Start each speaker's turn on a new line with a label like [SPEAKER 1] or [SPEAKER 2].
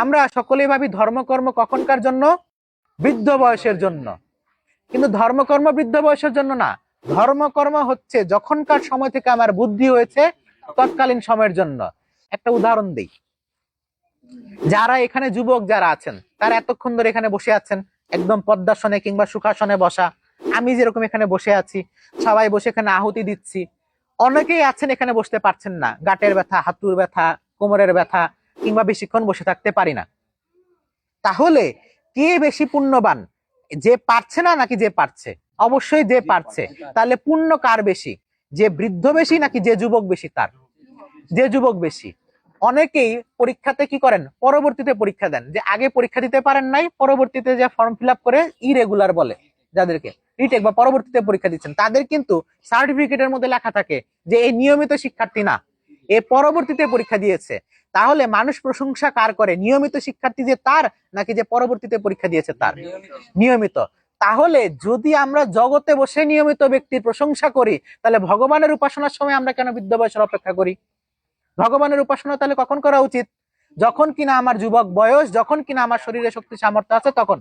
[SPEAKER 1] আমরা সকলেই ভাবি ধর্মকর্ম কখনকার জন্য? বৃদ্ধ বয়সের জন্য। কিন্তু ধর্মকর্ম বৃদ্ধ বয়সের জন্য না। ধর্মকর্ম হচ্ছে যখনকার সময় থেকে আমার বুদ্ধি হয়েছে তৎকালীন সময়ের জন্য। একটা উদাহরণ দিই। যারা এখানে যুবক যারা আছেন তারা এতক্ষণ ধরে এখানে বসে আছেন, একদম পদ্মাসনে কিংবা সুখাসনে বসা। আমি যেরকম এখানে বসে আছি, সবাই বসে এখানে আহুতি দিচ্ছি। অনেকেই আছেন এখানে বসতে পারছেন না, গাঁটের ব্যথা, হাঁটুর ব্যথা, কোমরের ব্যথা, কিংবা বেশিক্ষণ বসে থাকতে পারি না। তাহলে কে বেশি পুণ্যবান, যে পারছে না নাকি যে পারছে? অবশ্যই যে পারছে। তাহলে পুণ্য কার বেশি, যে বৃদ্ধ বেশি নাকি যে যুবক বেশি? তার, যে যুবক বেশি। অনেকেই পরীক্ষাতে কি করেন, পরবর্তীতে পরীক্ষা দেন, যে আগে পরীক্ষা দিতে পারেন নাই, পরবর্তীতে যে ফর্ম ফিল আপ করে ইরেগুলার বলে যাদেরকে, রিটেক বা পরবর্তীতে পরীক্ষা দিচ্ছেন, তাদের কিন্তু সার্টিফিকেটের মধ্যে লেখা থাকে যে এই নিয়মিত শিক্ষার্থী না, এ পরবর্তীতে পরীক্ষা দিয়েছে। তাহলে মানুষ প্রশংসা কার করে, নিয়মিত শিক্ষার্থী যে তার নাকি যে পরবর্তীতে পরীক্ষা দিয়েছে তার? নিয়মিত। তাহলে যদি আমরা জগতে বসে নিয়মিত ব্যক্তির প্রশংসা করি, তাহলে ভগবানের উপাসনার সময় আমরা কেন বৃদ্ধ বয়সের অপেক্ষা করি? ভগবানের উপাসনা তাহলে কখন করা উচিত? যখন কিনা আমার যুবক বয়স, যখন কিনা আমার শরীরে শক্তি সামর্থ্য আছে তখন।